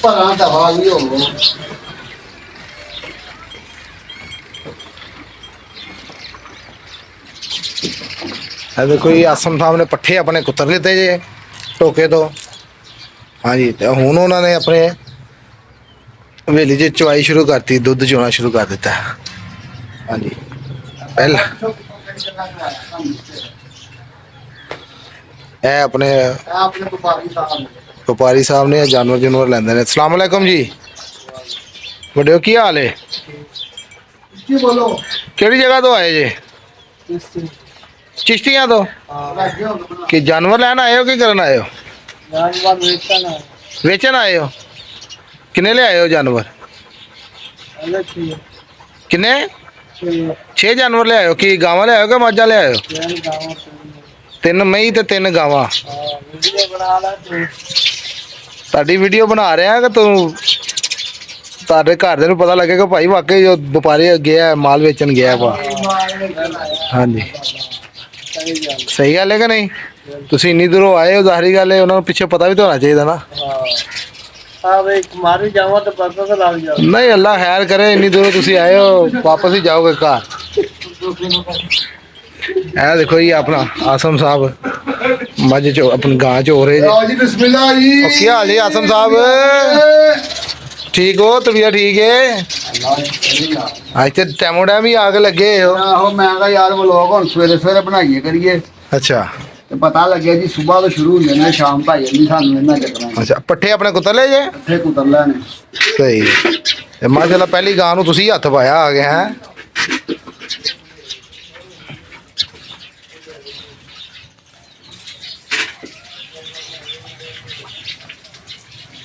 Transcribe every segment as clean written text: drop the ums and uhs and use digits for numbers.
ਭਰਾ ਦਫਾ ਵੀ ਹੋਵੋ। देखो जी आसम साहब ने पट्ठे अपने कुतर लेते जे टोके तो। हाँ जी, तो हूँ उन्होंने अपने हवेली च चवाई शुरू करती, दुध चोना शुरू कर दिता। हाँ जी, पहला ए अपने व्यापारी साहब ने जानवर जुनवर लेंदे ने। अस्सलाम वालेकुम जी, बड़े की हाल है? केड़ी जगह तो आए जे? चिश्तियां तो? कि जानवर लैन आए हो कि करन आए हो? वेचन आए हो? किन्ने ले आए हो जानवर? किन्ने? 6 जानवर ले आए हो? कि गावां ले आए हो कि मज्जां ले आए हो? 3 मई ते 3 गावां। ताड़ी वीडियो बना रहे हैं कि तू तारे घर दे नूं पता लगेगा भाई वाकई जो व्यापारी गया माल वेचन गया पा। हाँ जी, सही गल है कि नहीं? तुसीं इन्नी दूरों आए हो, ज़ाहिरी गल है उन्होंने पीछे पता भी तो होना चाहिए ना। नहीं, अल्लाह खैर करे, इन्नी दूरों तुसीं आए हो, वापस ही जाओगे घर। ए देखो जी अपना आसम साहब मज चो अपनी गां चो रहे जी। बिस्मिल्लाह जी। क्या हाल है आसम साहब? ठीक हो? तबीयत ठीक है? आज तो टैमो टैम ही आके लगे हो। आहो मैं कहा यार व्लॉग हुण सवेरे सवेरे बनाइए करिए। अच्छा, ते पता लगे जी सुबह तो शुरू हो जाने शाम ढाई बजे सानू इन्ना चक्करां। अच्छा पट्ठे अपने कुतर ले जे? पट्ठे कुतर लैने। सही है। माशाल्लाह पहली गां नूं तुसीं हत्थ पाया आ गए हैं।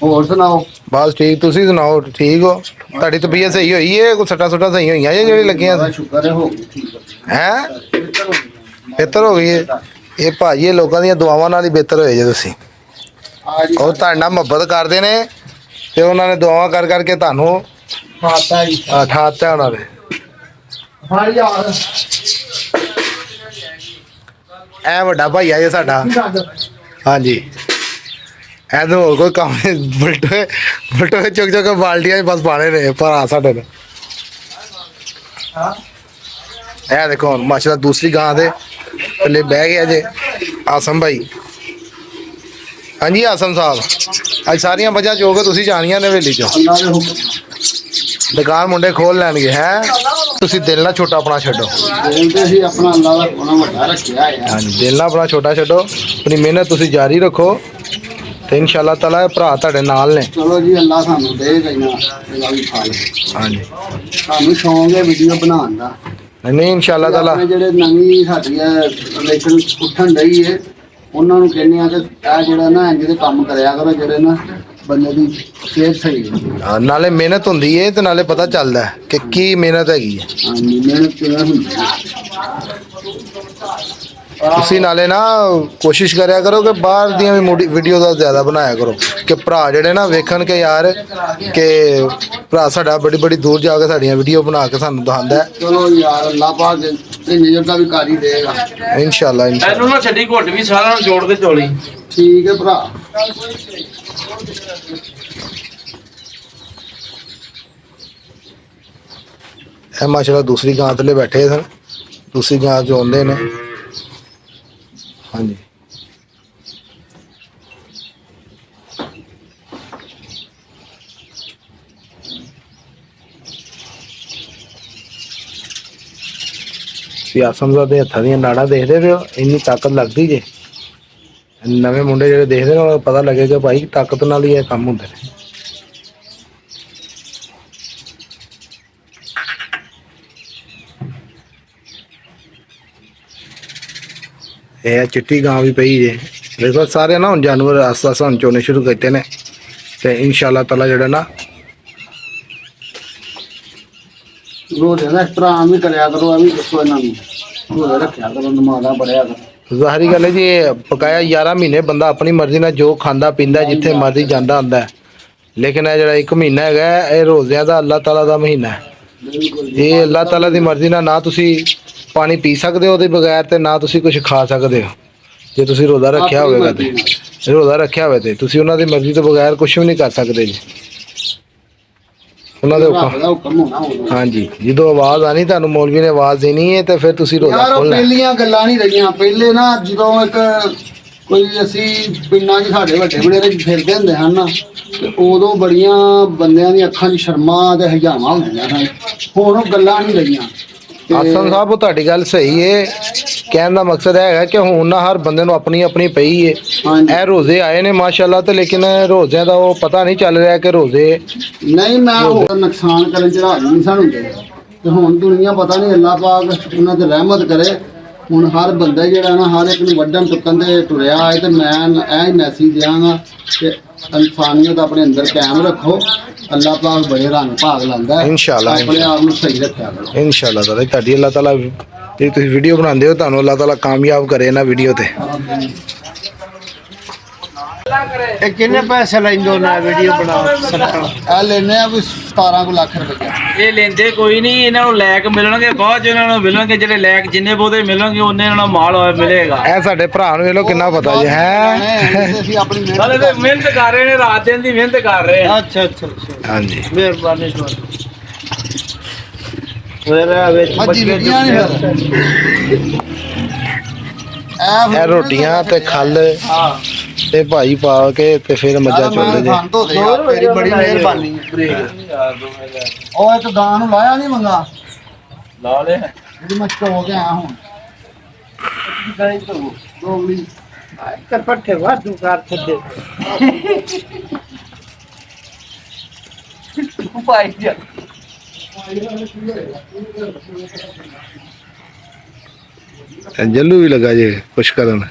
होर सुनाओ? बस ठीक, तुसीं सुनाओ ठीक हो? ताड़ी तबीयत सही होई है? कोई सट्टा सुट्टा सही होई है जेड़ी लगियां? शुक्र है हो गई ठीक हैं? है। बेहतर हो गई है? ये भाजी ये लोगों दी दुआवां नाल ही बेहतर होए जे तुसीं। ਉਹ ਤੁਹਾਡੇ ਨਾਲ ਮੁਹੱਬਤ ਕਰਦੇ ਨੇ ਤੇ ਉਹਨਾਂ ਨੇ ਦੁਆਵਾਂ ਕਰ ਕਰਕੇ ਤੁਹਾਨੂੰ खाता जी ਠਾਤਾ ਉਹਨਾਂ ਨੇ। हमारी यार ਇਹ ਵੱਡਾ ਭਾਈਆ ਜੇ ਸਾਡਾ। ਹਾਂਜੀ, ਇਹਨੂੰ ਹੋਰ ਕੋਈ ਕੰਮ ਨਹੀਂ, ਬੁਲਟੇ ਬੁਲਟੇ ਚੁੱਕ ਚੁੱਕ ਕੇ ਬਾਲਟੀਆਂ 'ਚ ਬਸ ਪਾਣੇ ਨੇ ਭਰਾ ਸਾਡੇ ਨੇ। ਇਹ ਦੇਖੋ ਹੁਣ ਮਾਸ਼ਾਅੱਲਾ ਦੂਸਰੀ ਗਾਂ ਦੇ ਥੱਲੇ ਬਹਿ ਗਿਆ ਜੇ ਆਸਮ ਭਾਈ। ਹਾਂਜੀ ਆਸਮ ਸਾਹਿਬ, ਅੱਜ ਸਾਰੀਆਂ ਵਜ੍ਹਾ ਜੋ ਕੇ ਤੁਸੀਂ ਜਾਣੀਆਂ ਨੇ ਹਵੇਲੀ 'ਚੋਂ। अल्लाह के हुक्म ਦੁਕਾਨ ਮੁੰਡੇ ਖੋਲ ਲੈਣਗੇ ਹੈ। ਤੁਸੀਂ ਦਿਲ ਨਾ ਛੋਟਾ ਆਪਣਾ ਛੱਡੋ। बोलते ही अपना अल्लाह का कोना वड्डा रखिया है। ਹਾਂਜੀ, ਦਿਲ ਨਾ ਆਪਣਾ ਛੋਟਾ ਛੱਡੋ, ਆਪਣੀ ਮਿਹਨਤ ਤੁਸੀਂ ਜਾਰੀ ਰੱਖੋ ਤੇ ਇਨਸ਼ਾਅੱਲਾ ਤਾਲਾ ਭਰਾ ਤੁਹਾਡੇ ਨਾਲ ਨੇ। चलो जी अल्लाह सानू देगा ही ना ਇਹਦਾ ਵੀ ਫਲ। ਹਾਂਜੀ, ਸਾਨੂੰ ਸ਼ੌਂਕ ਹੈ ਵੀਡੀਓ ਬਣਾਉਣ ਦਾ। ਨਹੀਂ ਇਨਸ਼ਾਅੱਲਾ ਤਾਲਾ ਆਪਣੇ ਜਿਹੜੇ ਨਵੀਂ ਸਾਡੀ ਰਿਲੇਸ਼ਨ ਉੱਠਣ ਡਈ ਏ ਉਹਨਾਂ ਨੂੰ ਕਹਿੰਦੇ ਆ ਕਿ ਇਹ ਜਿਹੜਾ ਨਾ ਇੰਜ ਦੇ ਕੰਮ ਕਰਿਆ ਕਰੋ ਜਿਹੜੇ ਨਾ ਬੰਦੇ ਦੀ ਸਿਹਤ ਸਹੀ ਹੈ। ਨਾਲੇ ਮਿਹਨਤ ਹੁੰਦੀ ਏ ਤੇ ਨਾਲੇ ਪਤਾ ਚੱਲਦਾ ਕਿ ਕੀ ਮਿਹਨਤ ਹੈਗੀ ਹੈ। ਹਾਂਜੀ ਮਿਹਨਤ ਕਿਵੇਂ ਹੁੰਦੀ ਹੈ। ਤੁਸੀਂ ਨਾਲੇ ਨਾ ਕੋਸ਼ਿਸ਼ ਕਰਿਆ ਕਰੋ ਕਿ ਬਾਹਰ ਦੀਆਂ ਵੀ ਵੀਡੀਓ ਦਾ ਜ਼ਿਆਦਾ ਬਣਾਇਆ ਕਰੋ ਕਿ ਭਰਾ ਜਿਹੜੇ ਨਾ ਵੇਖਣ ਕੇ ਯਾਰ ਕਿ ਭਰਾ ਸਾਡਾ ਬੜੀ ਬੜੀ ਦੂਰ ਜਾ ਕੇ ਸਾਡੀਆਂ ਵੀਡੀਓ ਬਣਾ ਕੇ ਸਾਨੂੰ ਦਿਖਾਉਂਦਾ। ਚਲੋ ਯਾਰ ਅੱਲਾਹ ਪਾਕ ਇਹ ਨਿਯਤ ਦਾ ਵੀ ਕਰ ਹੀ ਦੇਗਾ ਇਨਸ਼ਾਅੱਲਾ। ਇਹਨੂੰ ਨਾ ਛੱਡੀ ਘੁੱਟ ਵੀ ਸਾਰਾ ਨੂੰ ਜੋੜ ਕੇ ਚੋਲੀ। ਠੀਕ ਹੈ ਭਰਾ। ਇਹ ਮਾਸ਼ਾਅੱਲਾ ਦੂਸਰੀ ਗਾਂ ਥੱਲੇ ਬੈਠੇ ਸਨ, ਦੂਸਰੀ ਗਾਂ ਚੋਂਦੇ ਨੇ। ਹਾਂਜੀ, ਆਸਮ ਦੇ ਹੱਥਾਂ ਦੀਆਂ ਨਾੜਾਂ ਦੇਖਦੇ ਪਏ ਹੋ, ਇੰਨੀ ਤਾਕਤ ਲੱਗਦੀ ਜੇ। ਨਵੇਂ ਮੁੰਡੇ ਜਿਹੜੇ ਦੇਖਦੇ ਨੇ ਉਹਨਾਂ ਨੂੰ ਪਤਾ ਲੱਗੇਗਾ ਭਾਈ ਤਾਕਤ ਨਾਲ ਹੀ ਇਹ ਕੰਮ ਹੁੰਦੇ ਨੇ। ਇਹ ਚਿੱਟੀ ਗਾਂ ਵੀ ਪਈ ਜੇ। ਦੇਖੋ ਸਾਰੇ ਨਾ ਹੁਣ ਜਾਨਵਰ ਆਸਤਾ ਆਸਤਾ ਹੁਣ ਚੋਣੇ ਸ਼ੁਰੂ ਕੀਤੇ ਨੇ ਤੇ ਇਨਸ਼ਾਅੱਲਾ ਤਾਲਾ ਜਿਹੜਾ ਨਾ ਰੋਜ਼ ਦਾ ਇਤਰਾਮ ਵੀ ਕਰਿਆ ਕਰੋ। ਐਵੇਂ ਦੱਸੋ ਇਹਨਾਂ ਨੂੰ ਰੋਜ਼ ਰੱਖਿਆ ਕਰੋ, ਨਮਾਜ਼ਾਂ ਪੜਿਆ ਕਰੋ। ਜ਼ਾਹਰੀ ਗੱਲ ਹੈ ਜੀ, ਇਹ ਪਕਾਇਆ 11 ਮਹੀਨੇ ਬੰਦਾ ਆਪਣੀ ਮਰਜ਼ੀ ਨਾਲ ਜੋ ਖਾਂਦਾ ਪੀਂਦਾ ਜਿੱਥੇ ਮਰਜ਼ੀ ਜਾਂਦਾ ਹੁੰਦਾ ਹੈ। ਲੇਕਿਨ ਇਹ ਜਿਹੜਾ 1 ਮਹੀਨਾ ਹੈਗਾ ਇਹ ਰੋਜ਼ਿਆਂ ਦਾ ਅੱਲਾਹ ਤਾਲਾ ਦਾ ਮਹੀਨਾ ਹੈ। ਇਹ ਅੱਲਾਹ ਤਾਲਾ ਦੀ ਮਰਜ਼ੀ ਨਾਲ ਨਾ ਤੁਸੀਂ ਪਾਣੀ ਪੀ ਸਕਦੇ ਹੋ ਉਹਦੇ ਬਗੈਰ ਤੇ ਨਾ ਤੁਸੀਂ ਕੁਝ ਖਾ ਸਕਦੇ ਹੋ। ਜੇ ਤੁਸੀਂ ਰੋਜ਼ਾ ਰੱਖਿਆ ਹੋਵੇਗਾ ਤੇ ਰੋਜ਼ਾ ਰੱਖਿਆ ਹੋਵੇ ਤੇ ਤੁਸੀਂ ਉਹਨਾਂ ਦੀ ਮਰਜ਼ੀ ਤੋਂ ਬਗੈਰ ਕੁਝ ਵੀ ਨਹੀਂ ਕਰ ਸਕਦੇ ਜੀ। ਉਹਨਾਂ ਦੇ ਰੱਬ ਹੁਕਮ ਦਾ ਹੁਕਮ ਹੋਣਾ ਉਦੋਂ। ਹਾਂਜੀ, ਜਦੋਂ ਆਵਾਜ਼ ਆਣੀ ਤੁਹਾਨੂੰ ਮੌਲਵੀ ਨੇ ਆਵਾਜ਼ ਦੇਣੀ ਹੈ ਤੇ ਫਿਰ ਤੁਸੀਂ ਰੋਜ਼ਾ ਯਾਰ ਉਹ ਖੋਲਣਾ। ਪਹਿਲੀਆਂ ਗੱਲਾਂ ਨਹੀਂ ਰਹੀਆਂ। ਪਹਿਲੇ ਨਾ ਜਦੋਂ ਇੱਕ ਕੋਈ ਅਸੀਂ ਪਿੰਡਾਂ 'ਚ ਸਾਡੇ ਵੱਡੇ ਵਡੇਰੇ ਫਿਰਦੇ ਹੁੰਦੇ ਹਨ ਨਾ, ਤੇ ਉਦੋਂ ਬੜੀਆਂ ਬੰਦਿਆਂ ਦੀਆਂ ਅੱਖਾਂ 'ਚ ਸ਼ਰਮਾਂ ਤੇ ਹਜਾਵਾਂ ਹੁੰਦੀਆਂ ਸਨ। ਹੁਣ ਉਹ ਗੱਲਾਂ ਨਹੀਂ ਰਹੀਆਂ। ਤੇ ਆਸਨ ਸਾਹਿਬ ਉਹ ਤੁਹਾਡੀ ਗੱਲ ਸਹੀ ਹੈ। ਕਹਿਣ ਦਾ ਮਕਸਦ ਇਹ ਹੈਗਾ ਕਿ ਹੁਣ ਨਾ ਹਰ ਬੰਦੇ ਨੂੰ ਆਪਣੀ ਆਪਣੀ ਪਈ ਹੈ। ਹਾਂਜੀ। ਇਹ ਰੋਜ਼ੇ ਆਏ ਨੇ ਮਾਸ਼ਾਅੱਲਾ, ਤੇ ਲੇਕਿਨ ਰੋਜ਼ਿਆਂ ਦਾ ਉਹ ਪਤਾ ਨਹੀਂ ਚੱਲ ਰਿਹਾ ਕਿ ਰੋਜ਼ੇ ਨਹੀਂ, ਮੈਂ ਹੋਰ ਨੁਕਸਾਨ ਕਰਨ ਚ ਰਾਜੀ ਨਹੀਂ ਸਨ ਹੁੰਦੇ। ਤੇ ਹੁਣ ਦੁਨੀਆ ਪਤਾ ਨਹੀਂ, ਅੱਲਾਹ ਪਾਕ ਉਹਨਾਂ ਤੇ ਰਹਿਮਤ ਕਰੇ। ਹੁਣ ਹਰ ਬੰਦਾ ਜਿਹੜਾ ਨਾ ਹਰ ਇੱਕ ਨੂੰ ਵੱਢਣ ਟੁੱਕਣ ਤੇ ਤੁਰਿਆ ਹੈ। ਤੇ ਮੈਂ ਇਹ ਹੀ ਮੈਸੇਜ ਦਿਆਂਗਾ ਕਿ ਇਨਸਾਨੀਅਤ ਆਪਣੇ ਅੰਦਰ ਕਾਇਮ ਰੱਖੋ। ਅੱਲਾਹ ਪਾਕ ਬੜੇ ਰੰਗ ਭਾਗ ਲਾਉਂਦਾ ਹੈ। ਇਨਸ਼ਾਅੱਲਾ, ਆਪਣੇ ਆਪ ਨੂੰ ਸਹੀ ਰੱਖਿਆ ਕਰੋ। ਇਨਸ਼ਾਅੱਲਾ ਤਾਲਾ ਤੁਹਾਡੀ ਅੱਲਾਹ ਤਾਲਾ ਜਿਹੜੀ ਤੁਸੀਂ ਵੀਡੀਓ ਬਣਾਉਂਦੇ ਹੋ ਤੁਹਾਨੂੰ ਅੱਲਾਹ ਤਾਲਾ ਕਾਮਯਾਬ ਕਰੇ ਇਹਨਾਂ ਵੀਡੀਓ ਤੇ। ਇਹ ਕਿੰਨੇ ਪੈਸੇ ਲੈਂਦੇ ਨਾ ਵੀਡੀਓ ਬਣਾ ਸਕਣ? ਇਹ ਲੈਨੇ ਆ ਵੀ 17 ਕੁ ਲੱਖ ਰੁਪਏ। ਇਹ ਲੈਂਦੇ ਕੋਈ ਨਹੀਂ, ਇਹਨਾਂ ਨੂੰ ਲੈਕ ਮਿਲਣਗੇ, ਬਾਅਦ ਚ ਇਹਨਾਂ ਨੂੰ ਮਿਲਣਗੇ ਜਿਹੜੇ ਲੈਕ, ਜਿੰਨੇ ਬਹੁਤੇ ਮਿਲਣਗੇ ਉਹਨੇ ਇਹਨਾਂ ਨੂੰ ਮਾਲ ਹੋਇਆ ਮਿਲੇਗਾ। ਇਹ ਸਾਡੇ ਭਰਾ ਨੂੰ ਵੇਖ ਲਓ ਕਿੰਨਾ ਪਤਾ ਜੀ ਹੈ। ਅਸੀਂ ਆਪਣੀ ਹਾਲੇ ਤੇ ਮਿਹਨਤ ਕਰ ਰਹੇ ਨੇ, ਰਾਤ ਦਿਨ ਦੀ ਮਿਹਨਤ ਕਰ ਰਹੇ ਆ। ਅੱਛਾ ਅੱਛਾ ਅੱਛਾ, ਹਾਂਜੀ, ਮਿਹਰਬਾਨੀ ਤੁਹਾਡੀ। ਮੇਰਾ ਵਿੱਚ ਮੱਝੀ ਵਿਕੀਆਂ ਨਹੀਂ ਫਿਰ। ਇਹ ਰੋਟੀਆਂ ਤੇ ਖੱਲ ਹਾਂ ਤੇ ਭਾਈ ਪਾ ਕੇ ਤੇ ਫਿਰ ਮੱਝਾਂ ਚੋਲੇ ਜੇ। ਤੇਰੀ ਬੜੀ ਮਿਹਰਬਾਨੀ ਹੈ। ਉਹ ਇੱਕ ਗਾਂ ਨੂੰ ਲਾਇਆ ਨਹੀਂ ਮੰਗਾ, ਲਾ ਲੈ ਜਿਹੜੀ ਮੈਂ ਚੋ ਕੇ ਆਇਆ ਹੁਣ। ਦੋਗਲੀ ਕਰਪੱਠੇ ਵਾਧੂ ਕਰ ਛੱਡੇ ਭਾਈ ਜੀ। ਜੱਲੂ ਵੀ ਲਗਾ ਜੇ ਕੁਛ ਕਰਨ।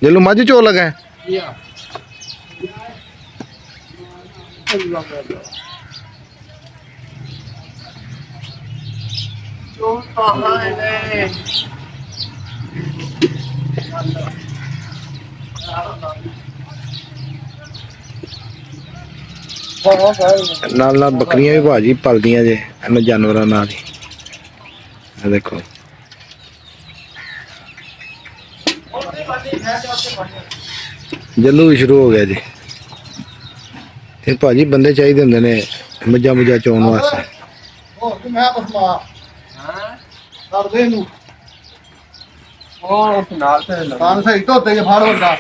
ਜੱਲੂ ਮੱਝ ਚੋ ਲਗਾ। ਨਾਲ ਨਾਲ ਬੱਕਰੀਆਂ ਵੀ ਭਾਜੀ ਪਲਦੀਆਂ ਜੇ ਇਹਨਾਂ ਜਾਨਵਰਾਂ ਨਾਲ ਹੀ। ਇਹ ਦੇਖੋ ਜੱਲੂ ਵੀ ਸ਼ੁਰੂ ਹੋ ਗਿਆ ਜੀ। ਇਹ ਭਾਜੀ ਬੰਦੇ ਚਾਹੀਦੇ ਹੁੰਦੇ ਨੇ ਮੱਝਾਂ ਮੁੱਝਾਂ ਚੋਣ ਵਾਸਤੇ। ਹੋਰ ਕਿ ਮੈਂ ਬਸਮਾ ਕਰ ਦੇ ਇਹਨੂੰ। ਉਹ ਨਾਲ ਤੇ ਕਾਨ ਸਹੀ ਧੋਤੇ ਜੇ ਫੜ ਵੱਡਾ।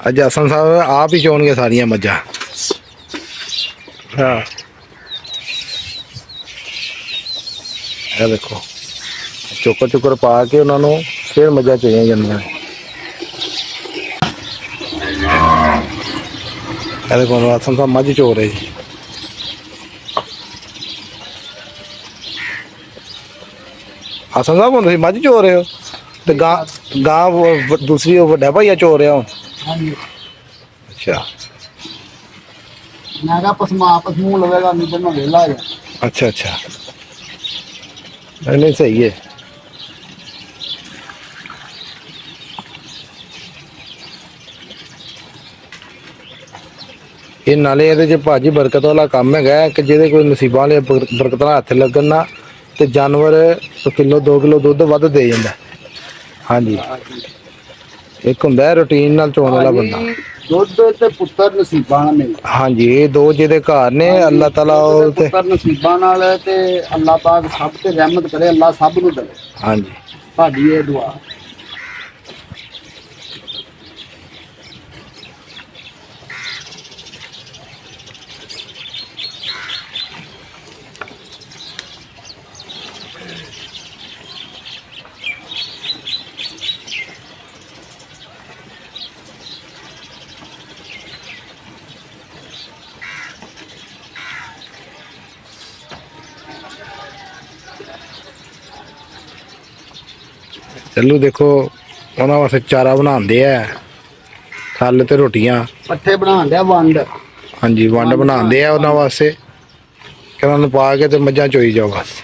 ਅੱਜ ਹਸਨ ਸਾਹਿਬ ਆਪ ਹੀ ਚੋਣਗੇ ਸਾਰੀਆਂ ਮੱਝਾਂ। ਹਾਂ ਇਹ ਦੇਖੋ ਚੋਕਰ ਚੁੱਕਰ ਪਾ ਕੇ ਉਹਨਾਂ ਨੂੰ ਫਿਰ ਮੱਝਾਂ ਚੋਈਆਂ ਜਾਂਦੀਆਂ। ਇਹ ਦੇਖੋ ਹਸਨ ਸਾਹਿਬ ਮੱਝ ਚੋ ਰਹੇ ਜੀ। ਹਸਨ ਸਾਹਿਬ ਹੁਣ ਤੁਸੀਂ ਮੱਝ ਚੋ ਰਹੇ ਹੋ ਤੇ ਗਾਂ ਦੂਸਰੀ ਉਹ ਵੱਡਾ ਭਾਈਆ ਚੋ ਰਿਹਾ ਹੁਣ। ਹਾਂਜੀ, ਅੱਛਾ ਮੈਂ ਕਿਹਾ ਪਸਮਾ ਪਸਮੂ ਲਵੇਗਾ ਨਹੀਂ ਤੇ ਮੈਂ ਵੇਲਾ ਜਾ। ਅੱਛਾ ਅੱਛਾ, ਨਹੀਂ ਸਹੀ ਹੈ। ਇਹ ਨਾਲੇ ਇਹਦੇ ਚ ਭਾਜੀ ਬਰਕਤ ਵਾਲਾ ਕੰਮ ਹੈਗਾ ਕਿ ਜਿਹਦੇ ਕੋਈ ਨਸੀਬਾਂ ਵਾਲੇ ਬਰਕਤਾਂ ਨਾਲ ਹੱਥ ਲੱਗਣ ਨਾ ਤੇ ਜਾਨਵਰ ਕਿਲੋ 2 ਕਿਲੋ ਦੁੱਧ ਵੱਧ ਦੇ ਜਾਂਦਾ। ਹਾਂਜੀ, ਇੱਕ ਹੁੰਦਾ ਰੂਟੀਨ ਨਾਲ ਚੋਣ ਵਾਲਾ ਬੰਦਾ। ਦੁੱਧ ਤੇ ਪੁੱਤਰ ਨਸੀਬਾਂ ਨਾਲ ਮਿਲਦਾ। ਹਾਂਜੀ, ਇਹ ਦੋ ਜਿਹਦੇ ਘਰ ਨੇ ਅੱਲਾਹ ਤਾਲਾ ਉਹ ਤੇ ਪੁੱਤਰ ਨਸੀਬਾਂ ਨਾਲ ਤੇ ਅੱਲਾਹ ਪਾਕ ਸਭ ਤੇ ਰਹਿਮਤ ਕਰੇ। ਅੱਲਾਹ ਸਭ ਨੂੰ ਦੇਵੇ। ਹਾਂਜੀ ਸਾਡੀ ਇਹ ਦੁਆ। ਚੱਲੂ ਦੇਖੋ ਉਹਨਾਂ ਵਾਸਤੇ ਚਾਰਾ ਬਣਾਉਂਦੇ ਆ, ਖੱਲ ਤੇ ਰੋਟੀਆਂ। ਪੱਠੇ ਬਣਾਉਣ ਡਿਆ ਵੰਡ। ਹਾਂਜੀ, ਵੰਡ ਬਣਾਉਂਦੇ ਆ ਉਹਨਾਂ ਵਾਸਤੇ ਕਿ ਉਹਨਾਂ ਨੂੰ ਪਾ ਕੇ ਤੇ ਮੱਝਾਂ ਚੋਈ ਜਾਓ ਬਸ।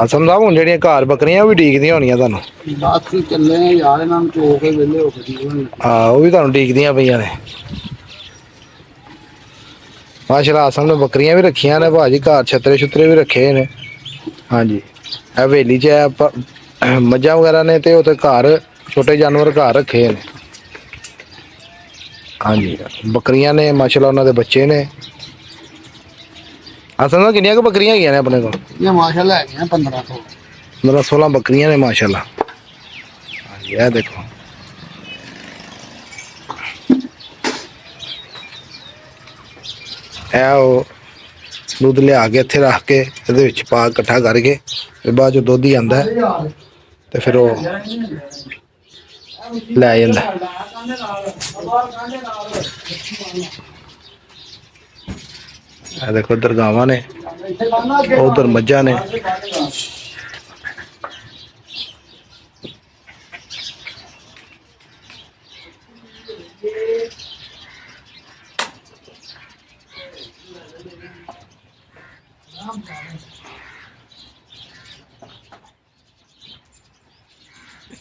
ਹਸਨ ਸਾਹਿਬ ਹੁਣ ਜਿਹੜੀਆਂ ਘਰ ਬੱਕਰੀਆਂ ਉਹ ਵੀ ਡੀਕਦੀਆਂ ਹੋਣੀਆਂ ਤੁਹਾਨੂੰ। ਬਸ ਹੀ ਚੱਲੇ ਆ ਯਾਰ, ਇਹਨਾਂ ਨੂੰ ਚੋ ਕੇ ਵਿਹਲੇ ਹੋ ਗਏ। ਹਾਂ, ਉਹ ਵੀ ਤੁਹਾਨੂੰ ਡੀਕਦੀਆਂ ਪਈਆਂ ਨੇ। ਮਾਸ਼ਾਅੱਲਾ ਸਾਹਮਣੇ ਬੱਕਰੀਆਂ ਵੀ ਰੱਖੀਆਂ ਨੇ ਭਾਜੀ, ਘਰ ਛਤਰੇ ਛੁਤਰੇ ਵੀ ਰੱਖੇ ਨੇ। ਹਾਂਜੀ ਇਹ ਹਵੇਲੀ 'ਚ ਮੱਝਾਂ ਵਗੈਰਾ ਨੇ ਤੇ ਉੱਥੇ ਘਰ ਛੋਟੇ ਜਾਨਵਰ ਘਰ ਰੱਖੇ ਨੇ। ਹਾਂਜੀ ਬੱਕਰੀਆਂ ਨੇ ਮਾਸ਼ਾਅੱਲਾ, ਉਹਨਾਂ ਦੇ ਬੱਚੇ ਨੇ। ਅਸਲ ਨਾਲ ਕਿੰਨੀਆਂ ਕੁ ਬੱਕਰੀਆਂ ਹੈਗੀਆਂ ਨੇ ਆਪਣੇ ਕੋਲ? ਇਹ ਮਾਸ਼ਾਅੱਲਾ ਹੈਗੀਆਂ 1500 ਮਤਲਬ 16 ਬੱਕਰੀਆਂ ਨੇ ਮਾਸ਼ਾਅੱਲਾ। ਹਾਂਜੀ ਇਹ ਦੇਖੋ ਇਹ ਉਹ ਦੁੱਧ ਲਿਆ ਕੇ ਇੱਥੇ ਰੱਖ ਕੇ ਇਹਦੇ ਵਿੱਚ ਪਾ ਇਕੱਠਾ ਕਰਕੇ ਤੇ ਬਾਅਦ ਚ ਦੁੱਧ ਹੀ ਆਂਦਾ ਤੇ ਫਿਰ ਉਹ ਲੈ ਜਾਂਦਾ। ਇਹ ਦੇਖੋ ਇੱਧਰ ਗਾਵਾਂ ਨੇ, ਉਧਰ ਮੱਝਾਂ ਨੇ।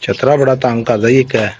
ਛਤਰਾ ਬੜਾ ਤੰਗ ਕਰਦਾ ਜੀ ਇੱਕ ਹੈ।